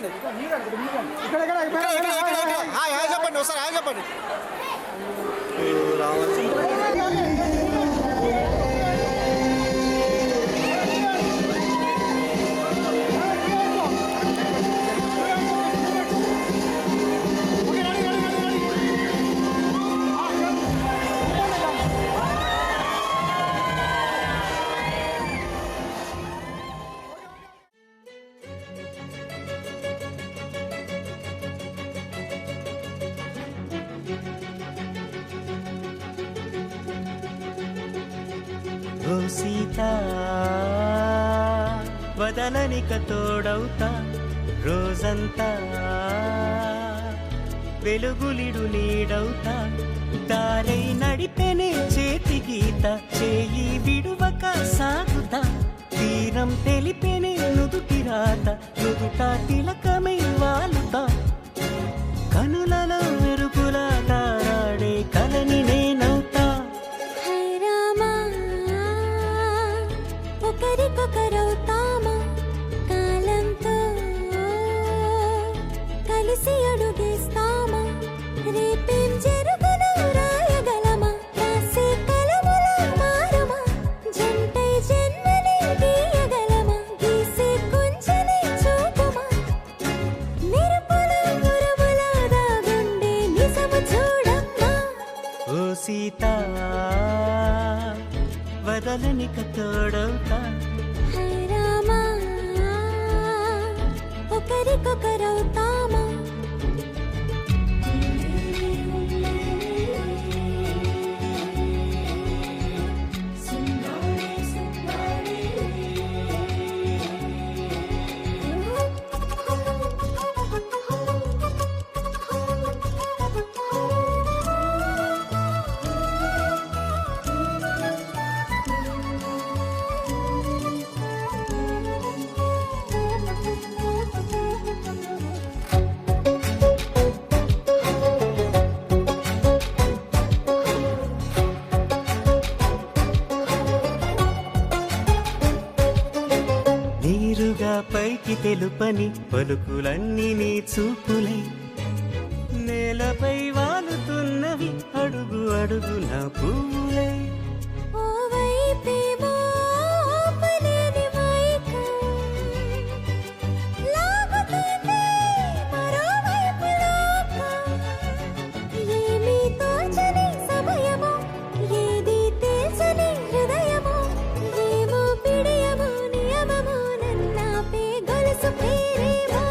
చెప్పండి హాయ్ చెప్పండి ఒకసారి హాయ్ చెప్పండి. ఓ సీత వదలనిక తోడవుతా రోజంతా వెలుగులిడు నీడవుతా దారై నడిపెనే చేతి గీత చేయి విడువక సాగుతా తీరం తెలిపెనే నుదుటి రాత నుదుట తిలకమై వాలుతా కనులలో మెరుపులా తారాడే కలని నేనవుతా. ఒకరికొకరవుతామా కాలంతో కలిసి అడుగేస్తామా రేపేం జరుగునో రాయగలమా రాసే కలములా మారమా జంటై జన్మని గీయగలమా గీసే కొంచెని చూపుమా మెరుపుల మురముల దాగుండే నిజము చూడమ్మా. ఓ సీత వదలనిక తోడవుతా ఒకరికొకరవుతామా నీరుగా పైకి తెలుపని పలుకులన్నీ నీ చూపులై నేలపై వాలుతున్నవి అడుగు అడుగు నా పూలై ఓవైపేమో ఆపలేని మైకం లాగుతుంది మరోవైపు లోకం ఏమీ తోచని సమయమో ఏది తేల్చని హృదయమో ఏమో పిడియమో నియమమో నన్నాపే గొలుసు పేరేమో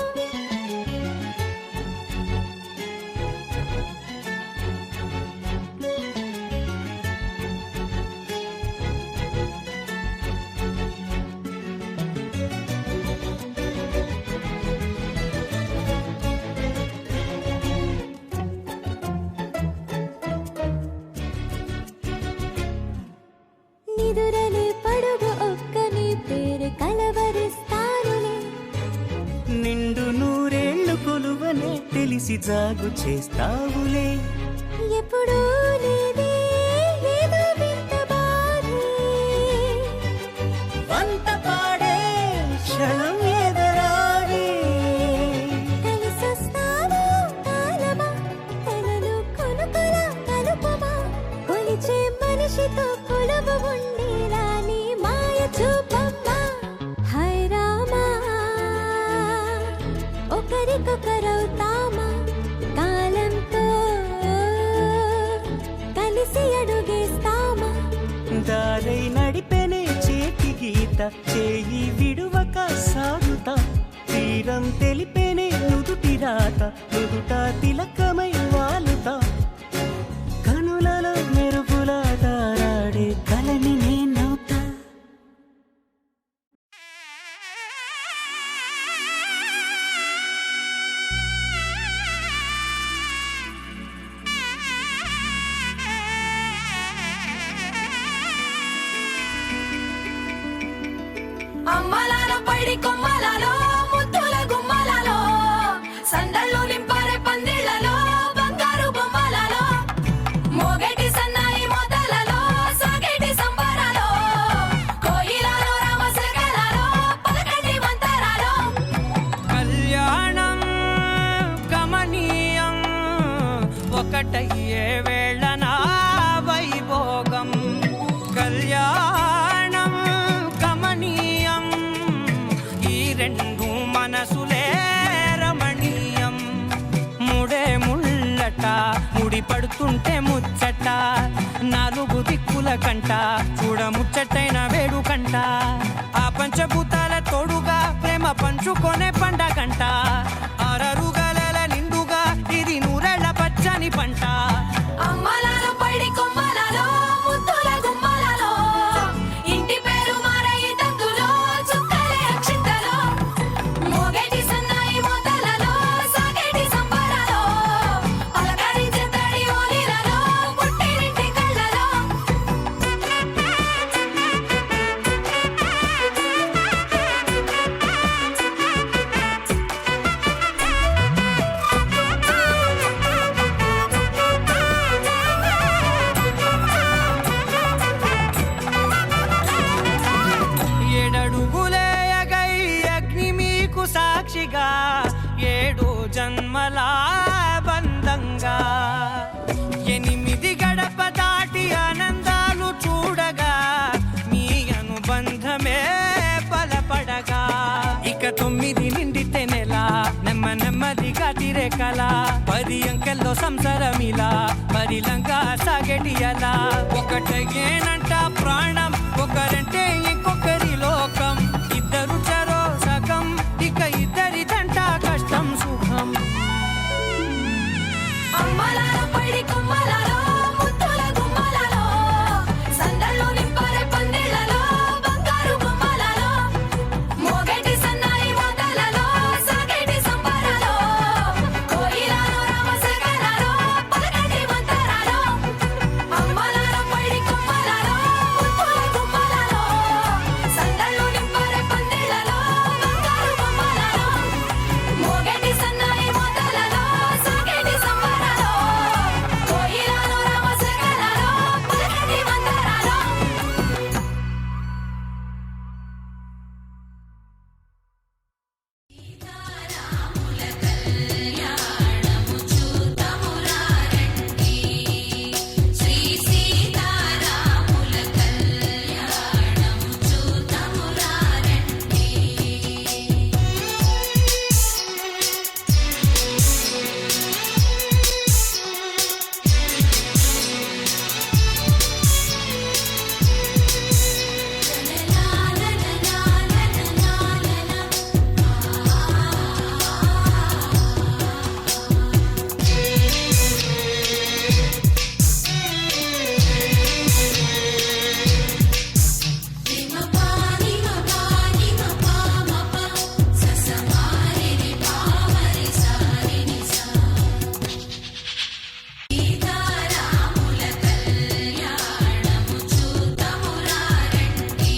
నిదురలే పడుగు ఒక్క నీ పేరు కలవరిస్తానులే నిండు నూరేళ్లు కొలువనే తెలిసి జాగు చేస్తావులే ఎప్పుడూ లేదే ఏదో వింత బాధే వంత పాడే క్షణం ఎదరాడే కలిసొస్తావో కాలమా తనను కొనుకలా కలుపుమా కొలిచే మనిషితో కొలువు ఉండేలా నీ మాయ చూపమ్మా. హై రామా ఒకరికొకరవుతామా కాలంతో కలిసి అడుగేస్తామా దారై నడిపెనే చేతి గీత చేయి విడువక సాగుతా తీరం తెలిపెనే నుదుటి రాత నుదుట తిలకమై వాలుతా కనులలో మెరుపుల తారాడే కలని నేనవుతా. అమ్మలాల పైడి కొమ్మలలో ముద్దుల గుమ్మలలో సందళ్ళు నింపారే పందిళ్లలో బంగారు బొమ్మలలో మోగేటి సన్నాయి మోతలలో సాగేటి సంబరాలో కోయిలలో రామశకలలో పలకండి మంతరాలో కళ్యాణ ఒక్కటయ్యే వేళ నా వైభోగం కళ్యాణం కమనీయం ఈ రెండు మనసులే రమణీయం ముడే ముళ్ళట ముడి పడుతుంటే ముచ్చట నాలుగు దిక్కుల కంట చూడ ముచ్చటైన వేడుకంట ఆ పంచభూతాల తోడుగా ప్రేమ పంచుకొనే పండగంట ఆరరుగల నిండుగా ఇది నూరెళ్ళ పచ్చని పంట అమ్మలాలో పడి కొమ్మలలో ముద్దుల గుమ్మలలో ఇంటి పేరు మారయి తందులో చుక్కలే అక్షింతలో మోగేటి సన్నాయి మోతలలో సాగేటి సంబరాలో పలకరించే తడి ఓలిలలో పుట్టినింటి కళ్ళలో ఏడడుగులేయగై అగ్ని మీకు సాక్షిగా 7 జన్మల బంధంగా 8 గడప దాటి ఆనందాలు చూడగా మీ అనుబంధమే బలపడగా ఇక 9 నిండితే నెల నెమ్మదిగా తిరే కల 10 అంకెల్లో సంసారమిలా పరిలంగా సాగేటి అలా ఒకటేనంట ప్రాణం ఒకరంటే ఇంకొకరి లోకం ఇద్దరు చరో సగం ఇక ఇద్దరిదంట కష్టం సుఖం అమ్మలాలో పడి కొమ్మలలో ముద్దుల గుమ్మలలో సందళ్ళు నింపరే పందిళ్ళలో బంగారు బొమ్మలలో మోగేటి సన్నాయి మోతలలో సాగేటి సంబరాలో కోయిలలో రామశేఖరాలో పలకటి మంతరాలో అమ్మలాలో పడి కొమ్మలలో ముద్దుల గుమ్మలలో సందళ్ళు నింపరే పందిళ్ళలో బంగారు బొమ్మలలో మోగేటి సన్నాయి మోతలలో సాగేటి సంబరాలో కోయిలలో రామశేఖరాలో పలకటి మంతరాలో శ్రీ సీతారాముల కళ్యాణము చూతమురారండి సీతారాముల కళ్యాణము చూతమురారండి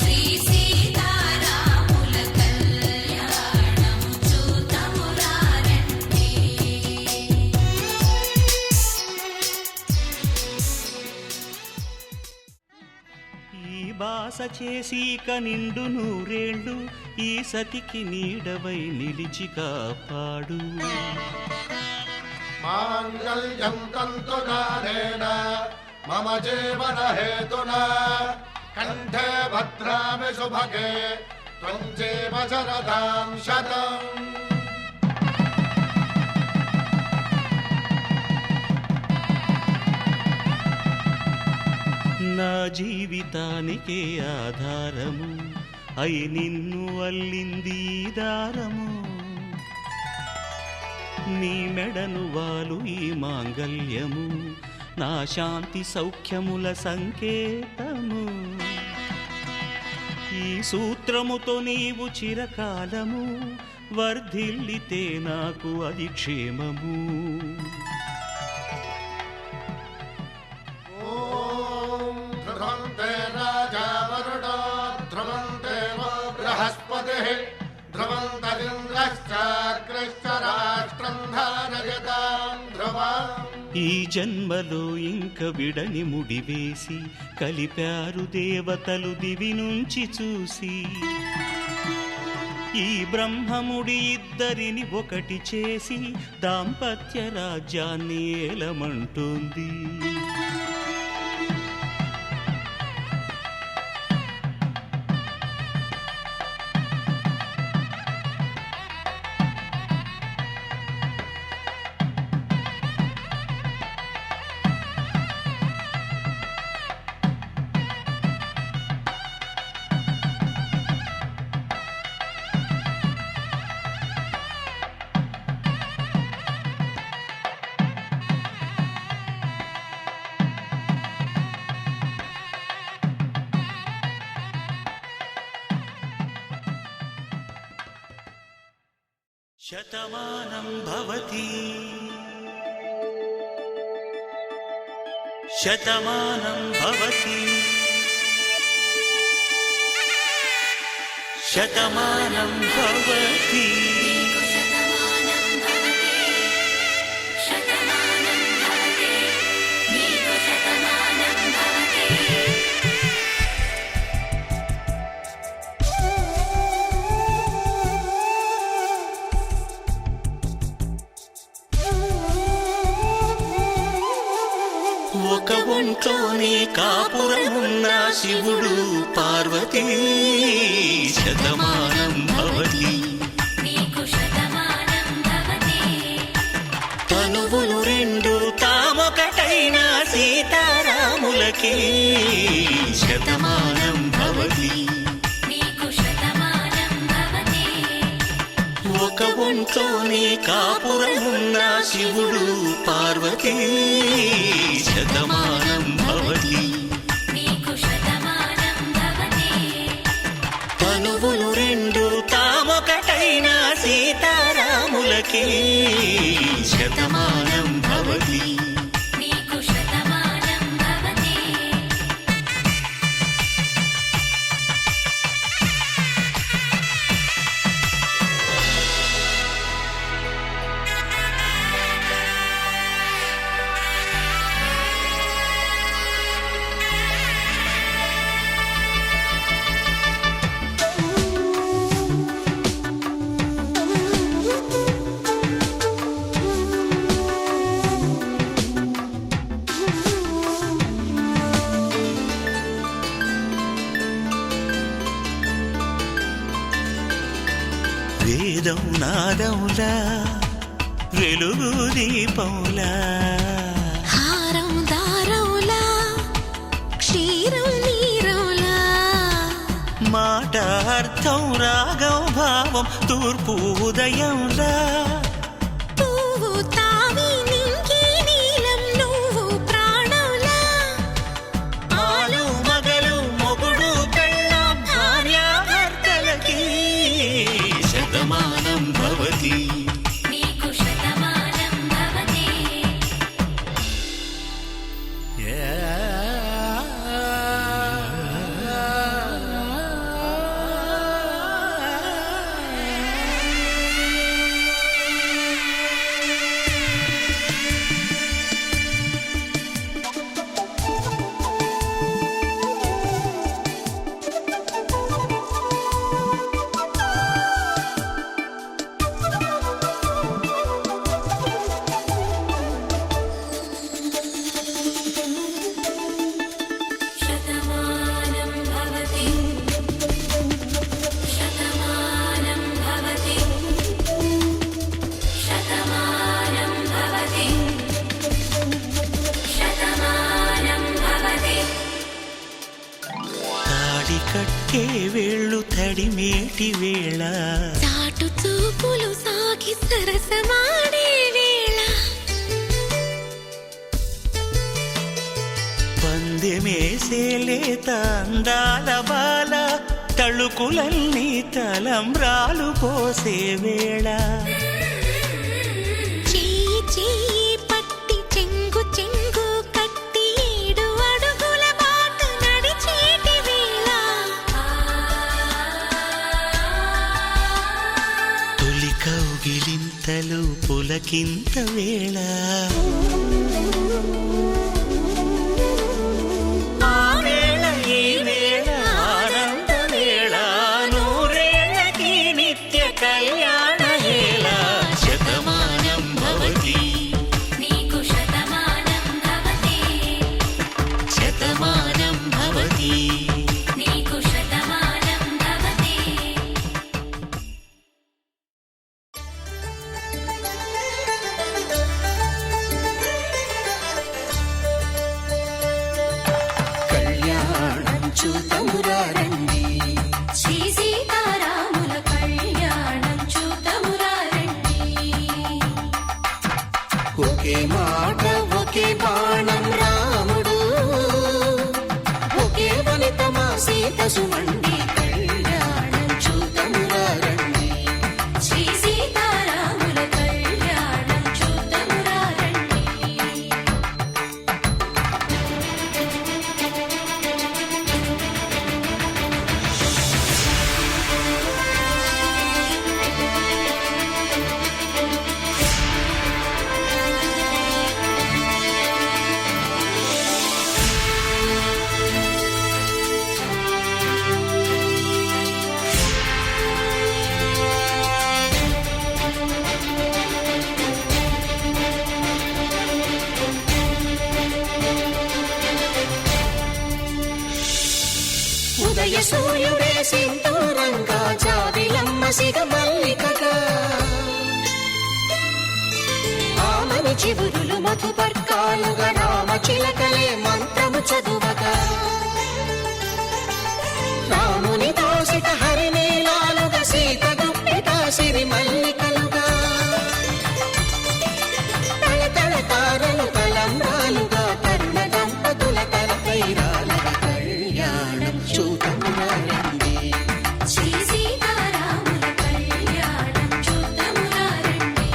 శ్రీ సీతారాముల కళ్యాణము చూతమురారండి ఈ బాస చేసి నిండు నూరేళ్ళు ఈ సతికి నీడవై నిలిచి కాపాడు మాంగళ్యం తంతునానేన మమ జీవన హేతునా కంఠే భద్రామి శుభగే త్వం జీవ శరదాం శతం నా జీవితానికే ఆధారము అయి నిన్ను అల్లింది ఈ దారము నీ మెడను వాలు ఈ మాంగల్యము నా శాంతి సౌఖ్యముల సంకేతము ఈ సూత్రముతో నీవు చిరకాలము వర్ధిల్లితే నాకు అది క్షేమము ఓం ధ్రువంతే రాజా వరుడో ధ్రువంతే వో బృహస్పతిః ధ్రువంతరింద్రశ్చాగ్రశ్చ రాష్ట్రం ధారయతాం ధ్రువం ఈ జన్మలో ఇంక విడని ముడివేసి కలిపారు దేవతలు దివి నుంచి చూసి ఈ బ్రహ్మముడి ఇద్దరిని ఒకటి చేసి దాంపత్య రాజ్యాన్ని ఏలమంటుంది. శతమానం భవతి శతమానం భవతి శతమానం భవతి శతమానం భవతి శతమానం భవతి నీకు శతమానం భవతి. ఒక ఒంట్లోనే కాపురమున్న శివుడు పార్వతీ శతమానం భవతి నీకు శతమానం భవతి. తనువులు రెండు తామొకటైన సీతారాములకి శతమానం భవతి. నీకు శతమానం భవతి. ఒక ఒంట్లోనే కాపురమున్న శివుడు పార్వతీ శతమానం భవతి. నీకు శతమానం భవతి. తనువులు రెండు తామొకటైన సీతారాములకి శతమానం భవతి. నీకు శతమానం భవతి. వేదం నాదములా వెలుగు దీపములా హారం దారవులా క్షీరం నీరవులా మాట అర్థం రాగం భావం తూర్పు ఉదయంలా పువ్వు తావి నింగి నీలం నువ్వు ప్రాణంలా ఆలు మగలు మొగుడు పెళ్ళాం భార్యాభర్తలకి శతమానం భవతి. నీకు శతమానం భవతి. శతమానం భవతి. శతమానం భవతి. శతమానం భవతి. శతమానం భవతి. తాడి కట్టే వేళ్ళు తడిమేటి వేళ చాటు చూపులు సాగి సరసమాడే వేళ పందెమేసేలేత అందాల బాల తళుకులన్నీ తలంబ్రాలు పోసే వేళ చెయ్యి చెయ్యి పట్టి చెంగు చెంగు కట్టి 7 అడుగుల బాట నడిచేటి వేళ తొలి కౌగిలింతలు పులకింత వేళ ఆ వేళ ఈ వేళ ఆనంద వేళ నూరేళ్ళకి నిత్య ఒకే మాట ఒకే బాణం రాముడు, ఒకే వనిత మా సీత సుమండి కళ్యాణం చూతమురా రండి. శ్రీ సీతారాముల కళ్యాణం చూద్దామురా రండి. ఉదయ సూర్యుడే సింధూరంగా జాబిలమ్మ సిగ మల్లికగా, ఆమని చివురులు మధుపర్కాలుగా రామ చిలకలే మంత్రము చదువగా, రాముని దోసిట హరినీలాలుగా సీత గుప్పిట సిరి మల్లికలుగా, తళతళ తారలు తలంబ్రాలుగా తరుణ దంపతుల తలపైరాలుగా కళ్యాణం చూతమురా రండి. శ్రీ సీతారాముల కళ్యాణం చూద్దామురా రండి.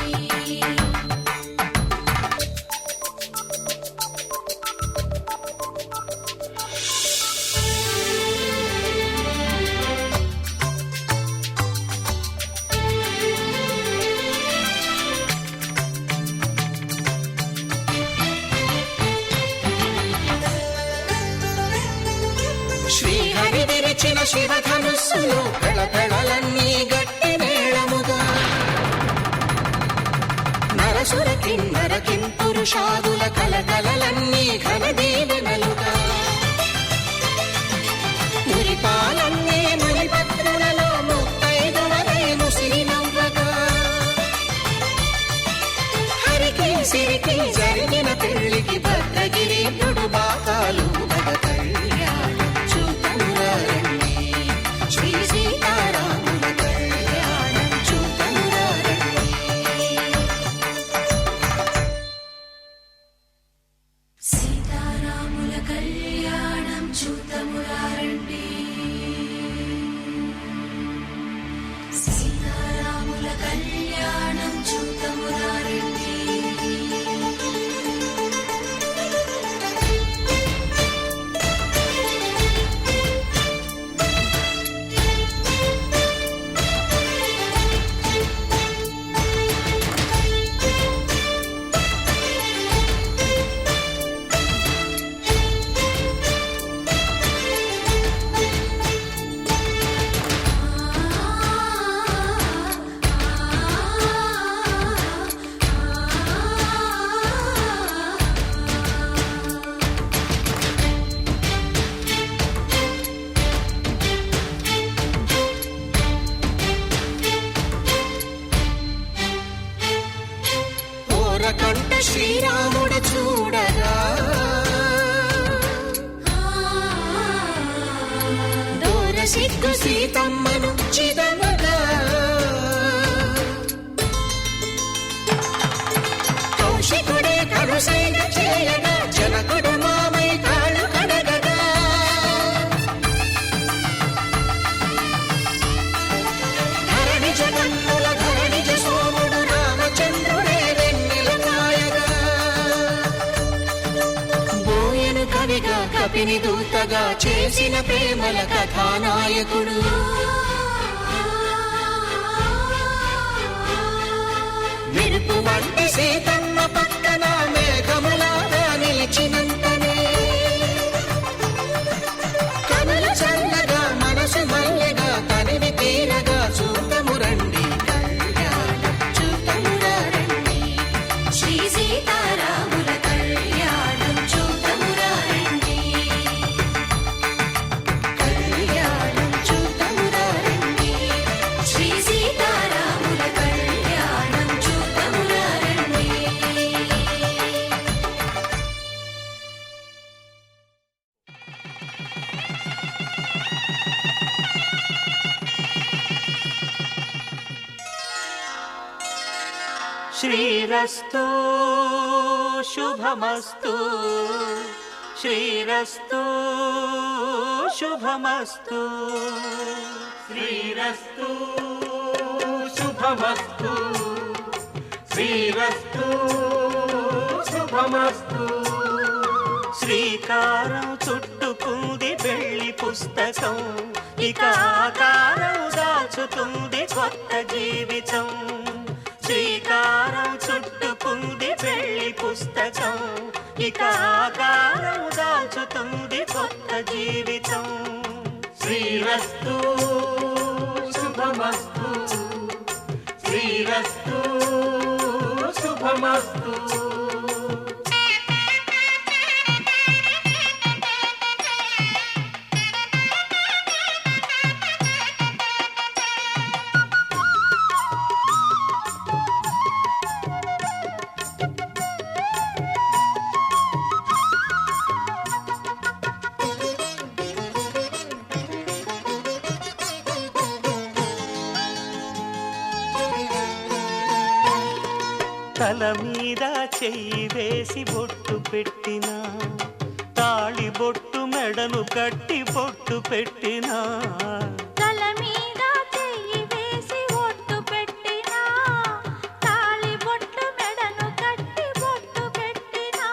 శ్రీహరి విరిచిన శివధనుస్సులు కళకళలన్నీ గట్టి మేళముగా, నరసుర కిన్నర కింపురుషాదుల కలకలలన్నీ ఘనదీవెనలుగా, మురిపాలన్నీ మురిపత్రులలో ముత్తైదువలే ముసిరి నవ్వగా, హరికి సిరికి జరిగిన పెళ్లికి భద్రగిరి నుడు బాకాలు మగ కళ్యాణం చూతమురా రండి. శ్రీ సీతారాముల కళ్యాణం చూతమురా రండి. సీతారాముల కళ్యాణం చూద్దామురా రండి. సీతారాముల కళ్యాణం చూద్దామురా రండి. ఓరకంట శ్రీరాముడు చూడగా, దూర సిగ్గు సీతమ్మను చిదమగా, కౌశికుడే కరుసైన చేయగా జనకుడు మామై కాళ్ళు కడగగా, ధరణి జగన్నుల ధరణిజ సోముడు రామచంద్రుడే వెన్నెల కాయగా, బోయను కవిగా కపిని దూతగా చేసిన ప్రేమల కథానాయకుడు, మెరుపు వంటి సీతమ్మ పక్కన మేఘములాగా నిలిచినంతనే, కనులు చల్లగా మనసు మల్లెగా తనివి తీరగా చూతము రండి. కళ్యాణం చూతమురా రండి. శ్రీ సీతారాముల కళ్యాణం చూద్దామురా రండి. కళ్యాణం చూతమురా రండి. శ్రీ సీతారాముల కళ్యాణం చూద్దామురా రండి. శ్రీరస్తు శుభమస్తు శ్రీరస్తు శుభమస్తు శ్రీరస్తు శుభమస్తు శ్రీరస్తు శుభమస్తు శ్రీకారం చుట్టుకుంది పెళ్లి పుస్తకం ఇక ఆకారం దాచుతుంది కొత్త జీవితం శ్రీకారం చుట్టుకుంది పెళ్లి పుస్తకం ఇక ఆకారం దాచుతుంది కొత్త జీవితం శ్రీరస్తు శుభమస్తు శ్రీరస్తు శుభమస్తు తల మీద చెయ్యి వేసి బొట్టు పెట్టినా తాళి బొట్టు మెడను కట్టి బొట్టు పెట్టినా తల మీద చెయ్యి వేసి బొట్టు పెట్టినా తాళి బొట్టు మెడను కట్టి బొట్టు పెట్టినా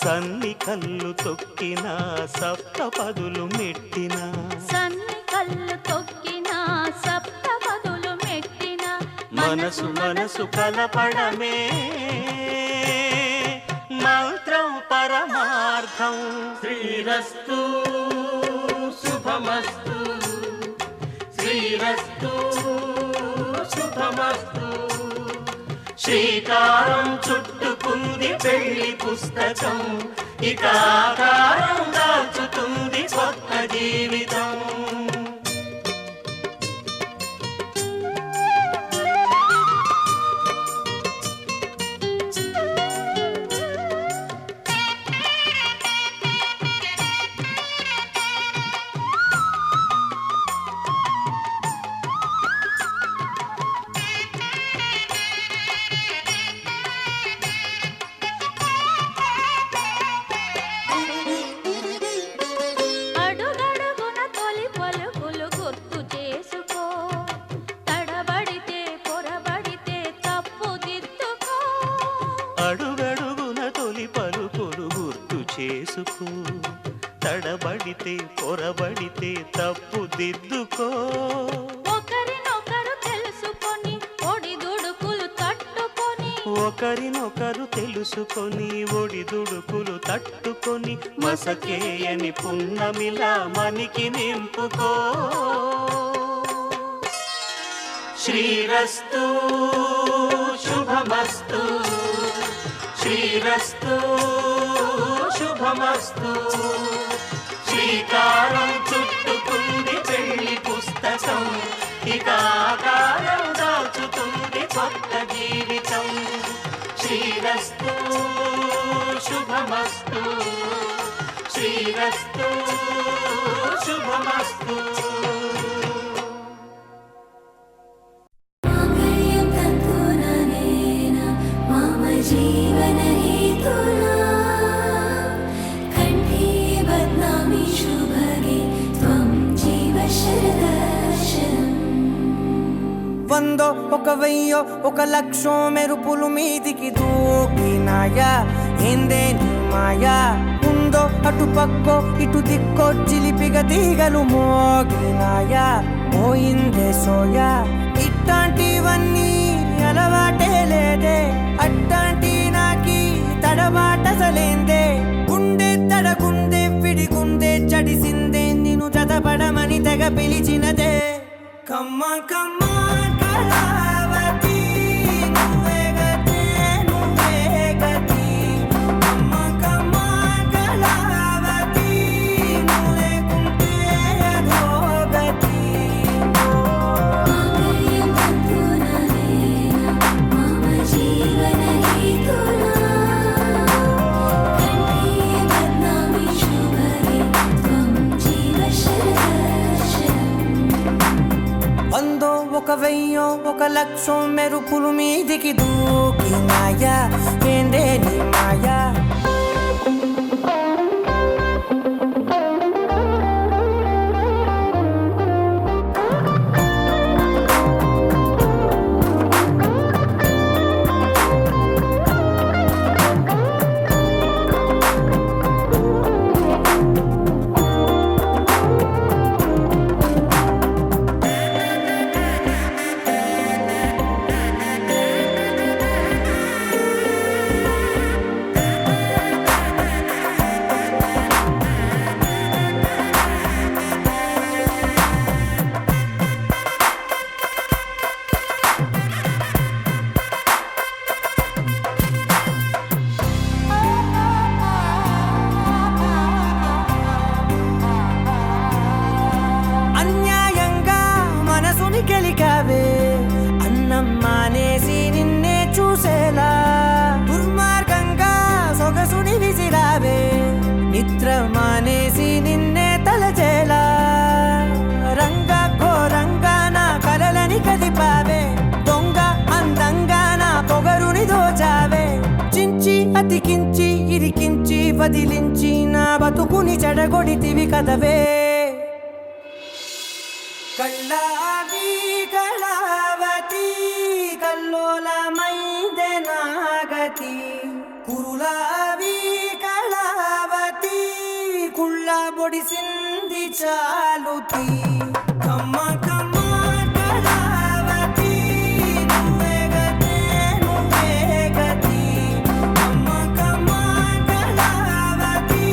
సన్ని కళ్ళు తొక్కినా సప్త పదులు మెట్టినా సన్ని కళ్ళు తొక్కినా సప్త పదులు మెట్టినా మనసు మనసు కలపడమే మంత్రం పరమార్థం శ్రీరస్తు శుభమస్తు శ్రీరస్తు శుభమస్తు శ్రీకారం చుట్టుకుంది పెళ్లి పుస్తకం ఇక ఆకారం దాచుతుంది కొత్త జీవితం అడుగడుగున తొలి పలుకులు గుర్తు చేసుకో తడబడితే పొరబడితే తప్పు దిద్దుకో అడుగడుగున తొలి పలుకులు గుర్తు చేసుకో తడబడితే పొరబడితే తప్పు దిద్దుకో ఒకరినొకరు తెలుసుకొని ఒడిదుడుకులు తట్టుకొని ఒకరినొకరు తెలుసుకొని ఒడిదుడుకులు తట్టుకొని మసకేయని పున్నమిలా మనికి నింపుకో శ్రీరస్తు శుభమస్తు శ్రీరస్తు శుభమస్తు శ్రీకారం చుట్టుకుంది పెళ్లి పుస్తకం ఇక ఆకారం దాచుతుంది కొత్త జీవితం శ్రీరస్తు శుభమస్తు శ్రీరస్తు శుభమస్తు माङ्गल्यं तन्तुनानेन मम जीवनहेतुना कण्ठे बध्नामि शुभगे त्वं जीव शरदर्शनम् వందో ఒక వెయ్యో ఒక లక్షో మెరుపులు మీదికి దూకినాయా ఏందే నీ మాయా ఉందో అటు పక్కో ఇటు దిక్కో చిలిపిగ తీగలు మోగినాయా పోయిందే సోయా ఇట్లాంటివన్నీ అలవాటే లేదే అట్లాంటి నాకి తడబాటసలేందే గుండె తడగుందే విడిగుందే చడిసిందే నిన్ను చదపడమని తెగ పిలిచినదే కమ్మ కమ్మ కళావతి నువ్వే గతే నువ్వే గతి కమ్మ కమ్మ కళావతి నువ్వు లేకుంటే అధోగతి माङ्गल्यं तन्तुनानेन मम जीवनहेतुना कण्ठे बध्नामि शुभगे त्वं जीव शरदर्शनम् వందో ఒక వెయ్యో ఒక లక్షం మెరుపులు మీదికి దూకినాయా ఏందే నీ మాయా అన్యాయంగా మనసుని గెలికావే అన్నం మానేసి నిన్నే చూసేలా దుర్మార్గంగా సొగసుని విసిరావే నిద్ర మానేసి నిన్నే తలచేలా రంగా ఘోరంగా నా కలలని కదిపావే దొంగ అందంగా నా పొగరుని దోచావే చించి అతికించి ఇరికించి వదిలించి నా బతుకుని చెడగొడితివి కదవే కళ్ళావి కళావతి కల్లోలమైందే నాగతి కురులావి కళావతి కుళ్ళ బొడిసింది చాలుతి కమ్మ కమ్మ కళావతి నువ్వే గతే నువ్వే గతి కమ్మ కమ్మ కళావతి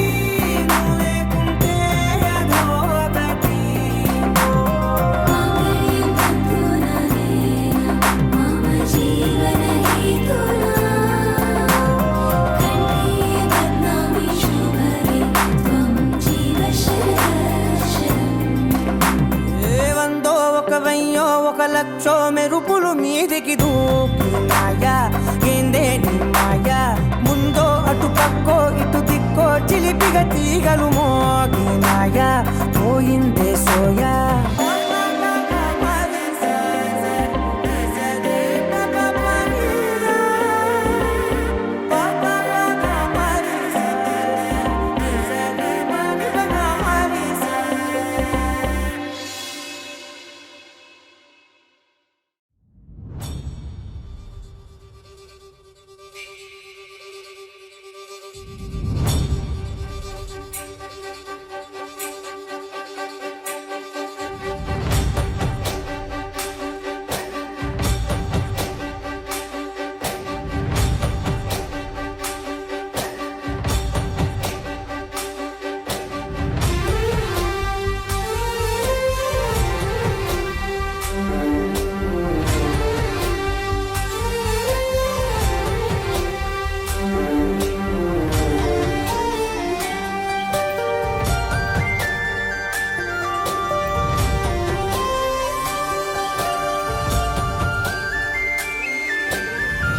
నువ్వు లేకుంటే అధోగతి మాంగళ్యం తంతునా మమ జీవన హేతునా కంఠే బధ్నామి శుభగే త్వం జీవ శరదశరం ఏ వందో ఒక వెయ్యో ఒక లక్షో మెరుపులు మీదికి దూకినాయా ఏందే నీ మాయా ముందో అటు పక్కో ఇటు దిక్కో చిలిపిగ తీగలు మోగినాయా పోయిందే సోయా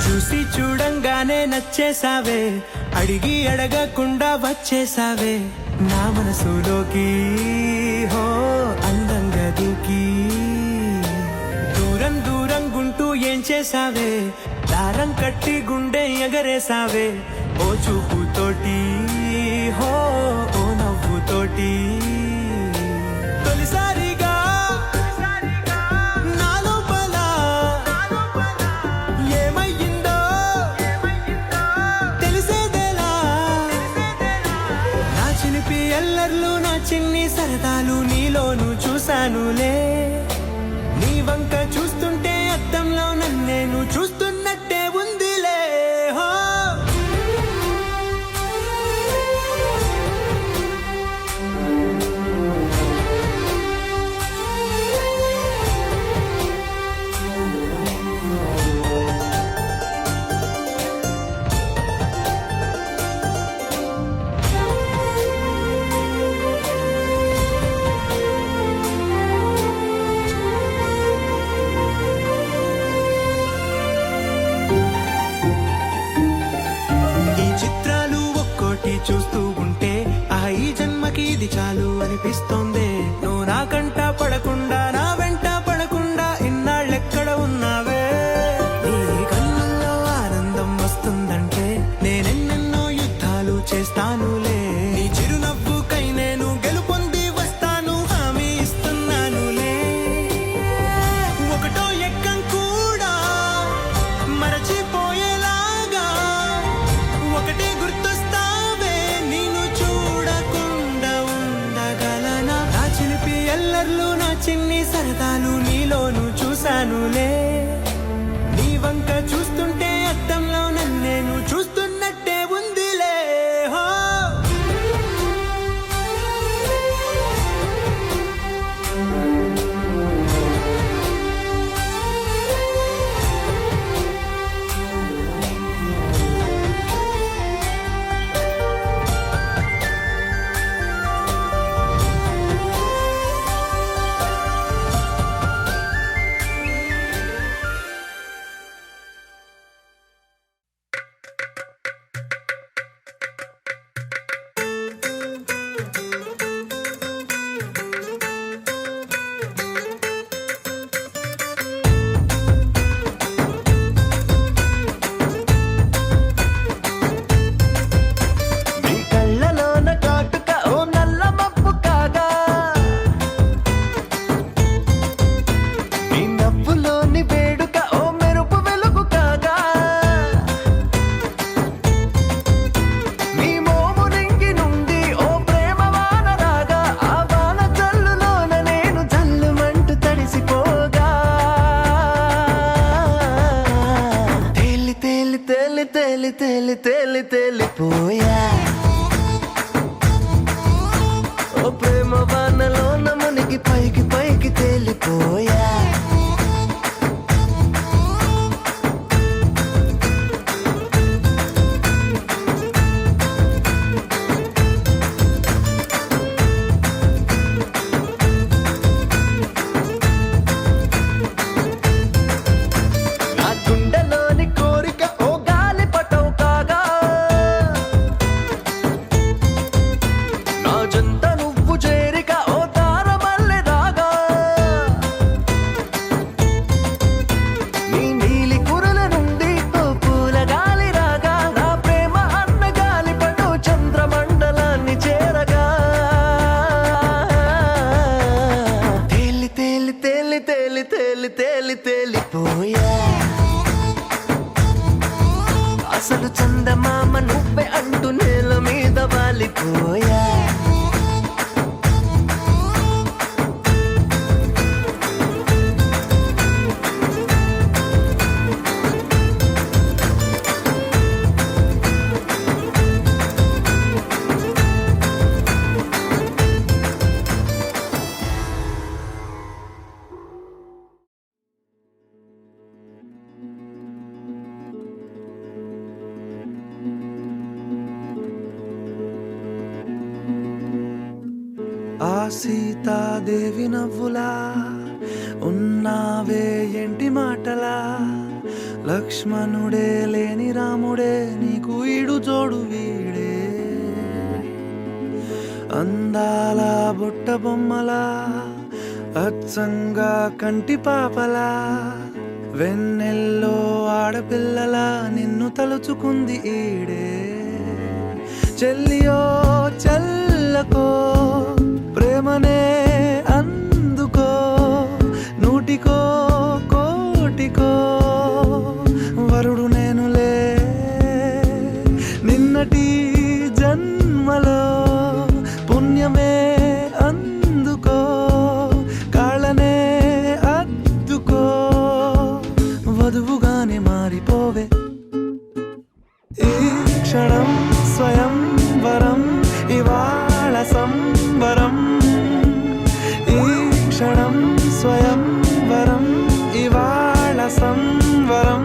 చూసి చూడంగానే నచ్చేసావే అడిగి అడగకుండా వచ్చేసావే నా మనసులోకి హో అందంగా దూకి దూరం దూరం గుంటూ ఏం చేసావే దారం కట్టి గుండె ఎగరేసావే ఓ చూపుతోటి హో ఓ నవ్వుతోటి తొలిసారిగా నా లోపల ఏమయ్యిందో తెలిసేదేలా నా చిలిపి ఎల్లర్లు నా చిన్ని సరదాలు నీలోను చూశానులే నీ వంక చూస్తుంటే అద్దంలో నన్నేను చూస్తున్నట్టే ఉందిలే హో చూస్తూ ఉంటే ఈ జన్మకి ఇది చాలు అనిపిస్తోంది నువ్వు నా కంట పడకుండా నా వెంట పడకుండా ఇన్నాళ్ళెక్కడ ఉన్నావే చేస్తానులే. నీ చిరునవ్వుకై నేను గెలుపొంది వస్తాను, హామీ ఇస్తున్నానులే. ఒకటో ఎక్కం కూడా మరచిపోయేలాగా ఒకటే గుర్తొస్తావే, నేను చూడకుండా ఉండగలనా? నా చిలిపి ఎల్లర్లు, నా చిన్ని సరదాలు నీలోను చూశానులే. నీ వంక చూస్తుంటే అద్దంలో నన్నేను చూస్తున్నట్టే ఉందిలే. హో నీ కళ్ళలోన కాటుక ఓ నల్ల మబ్బు కాగా, నీ నవ్వులోని వేడుక ఓ మెరుపు వెలుగు కాగా, నీ మోము రింగి నుండి ఓ ప్రేమ వాన రాగా, ఆ వాన జల్లులోన నేను జల్లుమంటూ తడిసిపోగా, తేలి తేలి తేలి తేలి తేలి తేలి తేలిపోయా. ఓ ప్రేమ వానలోన మునిగి పైకి పైకి తేలిపోయా. నా గుండెలోని కోరిక ఓ గాలి పటం కాగా, నా జంట నువ్వు చేరిక ఓ తారమల్లె రాగా, నీ నీలి కురల నుండి ఓ పూల గాలి రాగా, నా ప్రేమ అన్న గాలి పటు చంద్రమండలాన్ని చేరగా, తేలి తేలి తేలి తేలి తేలి తేలి తేలిపోయా. అసలు చందమామ నువ్వే అంటూ నేల మీద వాలిపోయా. ఆ సీతాదేవి నవ్వులా ఉన్నావే ఎంటి మాటలా, లక్ష్మణుడే లేని రాముడే నీకు ఈడు జోడు వీడే. అందాల బుట్ట బొమ్మలా అచ్చంగా కంటి పాపలా, వెన్నెల్లో ఆడపిల్లలా నిన్ను తలుచుకుంది ఈడే. చెల్లియో చల్లకో ప్రేమనే అందుకో, నూటికో కోటికో వరుడు నేనులే. నిన్నటి జన్మలో పుణ్యమే అందుకో, కాళ్ళనే అద్దుకో, వధువుగానే మారిపోవే. ఈ క్షణం స్వయం వరం, ఇవాళ సంబరం. ఈ క్షణం స్వయం వరం, ఇవాళ సంవరం.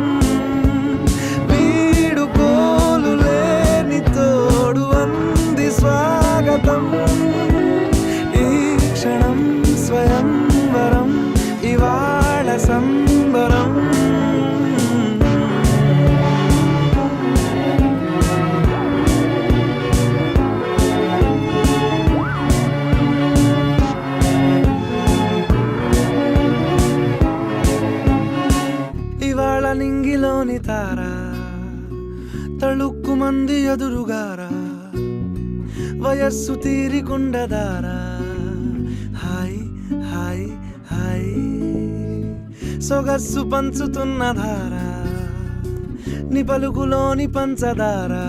వీడుకోలు లేని తోడు అంది స్వాగతం. ఈ క్షణం స్వయం వరం, ఇవాళ సంబరం. నింగిలోని తార తళుక్కు మంది ఎదురుగారా, వయస్సు తీరికుండదారా హాయ్ హాయ్ హాయ్ సొగస్సు పంచుతున్న ధారా నీ పలుకులోని పంచదారా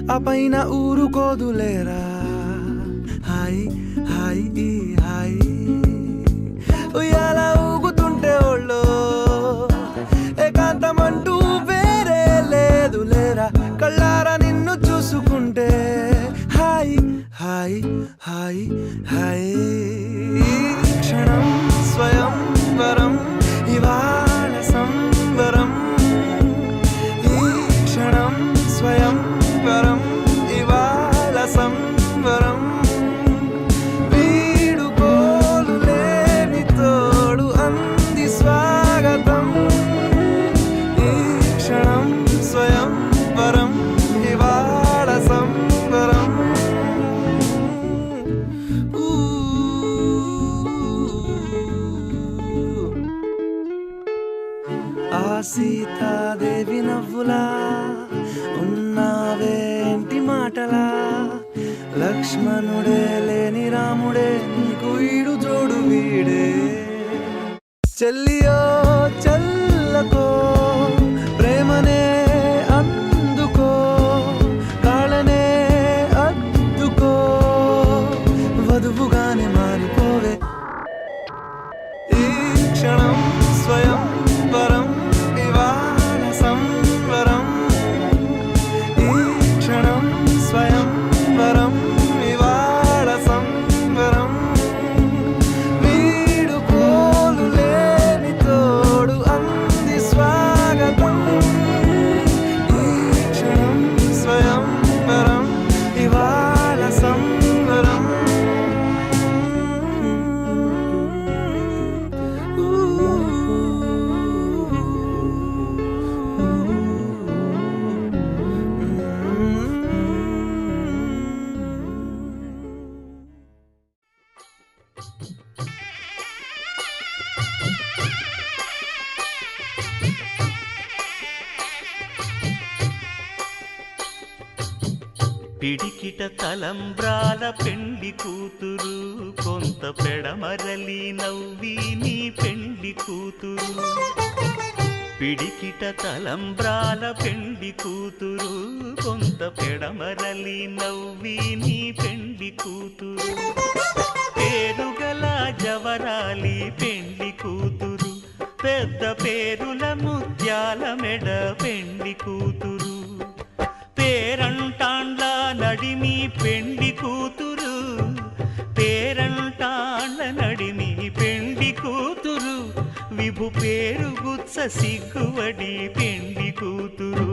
ఆ పైన ఊరుకోదులేరా హాయ్ హాయ్ ఈ హాయ్ ఉయ్యాల ఊగుతుంటే ఒళ్ళో ఏకాంతమంటూ వేరే లేదు లేరా కళ్ళారా నిన్ను చూసుకుంటే హాయ్ హాయ్ హాయ్ హాయ్ క్షణం స్వయం వరం ఇవాళ సంవరం ఈ క్షణం స్వయం వరం ఇవాళ సంవరం వీడుకోలు లేని తోడు అంది స్వాగతం ఈ క్షణం స్వయం వరం ఇవాళ సంవరం ఆ సీతాదేవి నవ్వులా ఉన్నావేంటి మాటలా లక్ష్మణుడే లేని రాముడే నీకు వీడు జోడు వీడే చెల్లియో చల్లకో ప్రేమనే అందుకో కాళ్ళనే అద్దుకో వధువుగానే మారిపోవే ఈ క్షణం స్వయం వరం ఇవాళ సంవరం ఈ క్షణం స్వయం వరం ఇవాళ సంవరం వీడుకోలు లేని తోడు అంది స్వాగతం ఈ క్షణం స్వయం వరం ఇవాళ సంవరం పిడికిట తలంబ్రాల పెండి కూతురు కొంత పెడమరలి నవ్వి నీ పెండి కూతురు పిడికిట తలంబ్రాల పెండి కూతురు కొంత పెడమరలి నవ్వి నీ పెండి కూతురు పేరుగల జవరాలి పెండి కూతురు పెద్ద పేరుల ముత్యాల మెడ పెండి కూతురు పేరంటాండ్ల నడిమి పెండి కూతురు పేరంటాండ్ల నడిమి పెండి కూతురు విభు పేరు గుత్స సిగ్గువడి పెండి కూతురు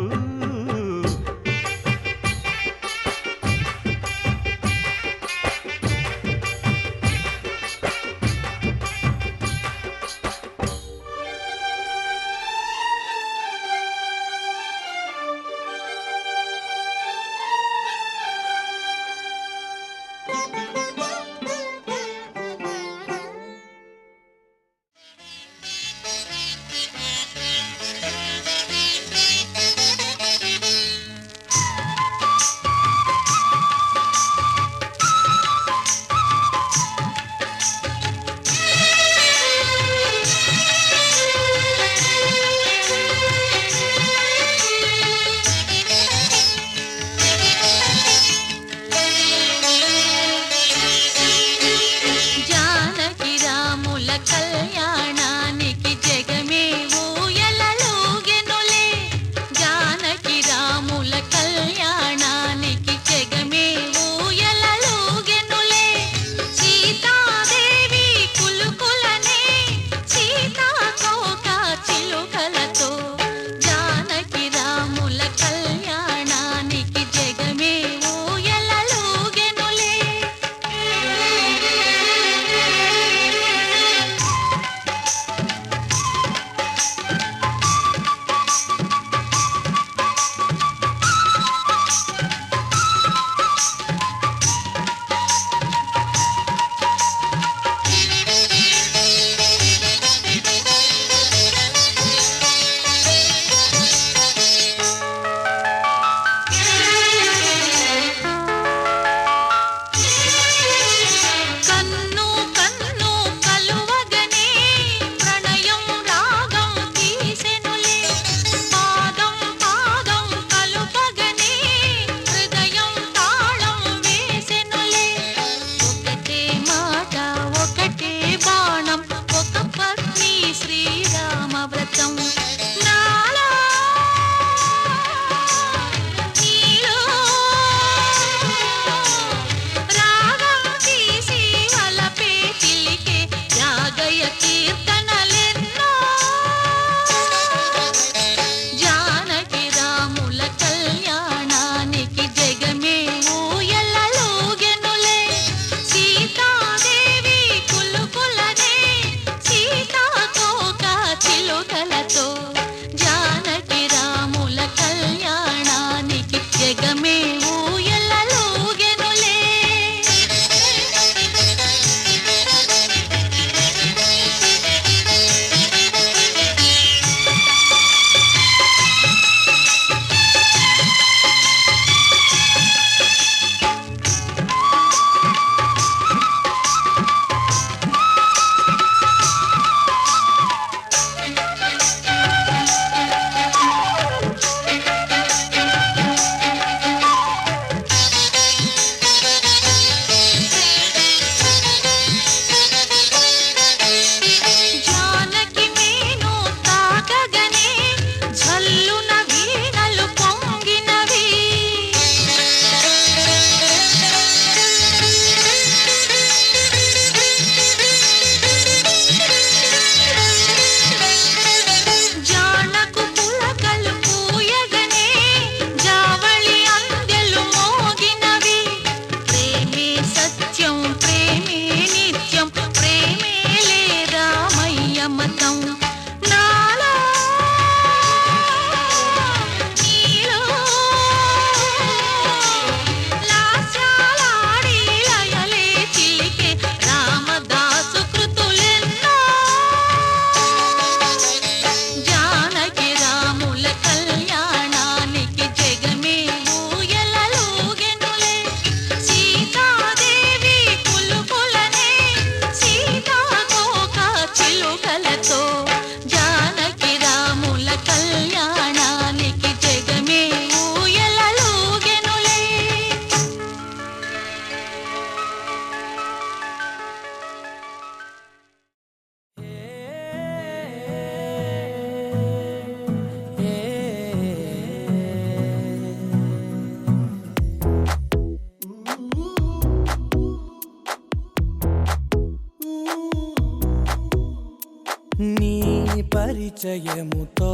పరిచయముతో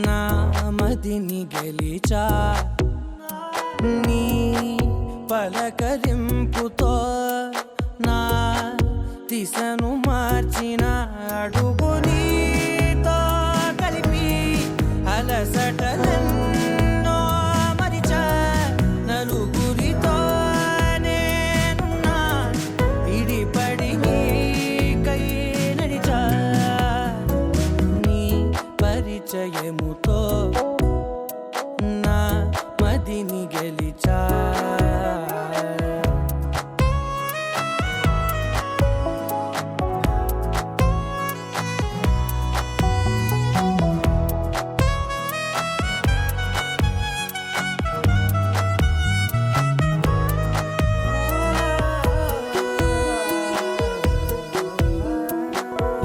నా మదిని గెలిచా నీ పలకరింపుతో నా దిశను మార్చిన అడుగు నీతో కలిపి అలసటలెన్నో మరిచా నలుగురితో నేనున్నా ఇడిపడి నీకై నడిచా నీ పరిచయముతో నా మదిని గెలిచా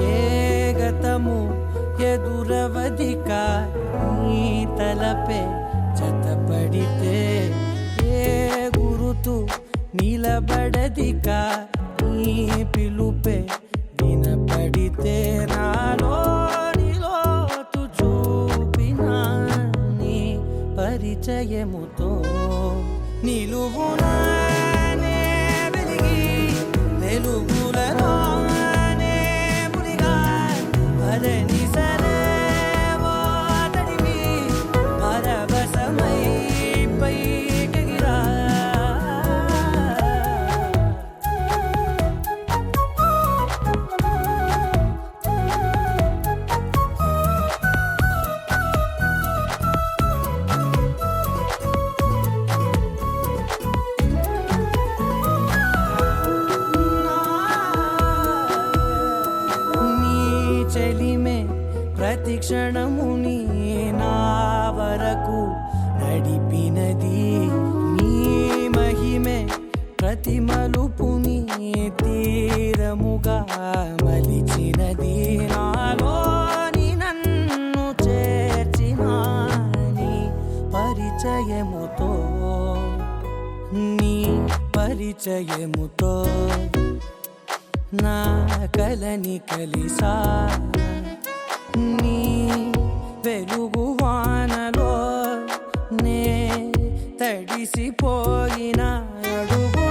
ఏ గతము ఎదురవధిక నీ తలపే జతపడితే ఏ గురుతు నిలబడదిక నీ పిలుపే వినపడితే నాలోనిలోతు చూపిన నీ పరిచయముతో నిలువునానే వెలిగి వెలుగులలోనే మునిగా పదని సరేవో తడివి పరవశమై పైకెగిరా నీ చెలిమే ప్రతి క్షణము నీ నా వరకు నడిపినది నీ మహిమే ప్రతి మలుపు నీ తీరముగా మలిచినది నాలోని నన్ను చేర్చిన నీ పరిచయముతో నీ పరిచయముతో నా కలని కలిసా నీ వెలుగు వానలో నే తడిసిపోయిన అడుగు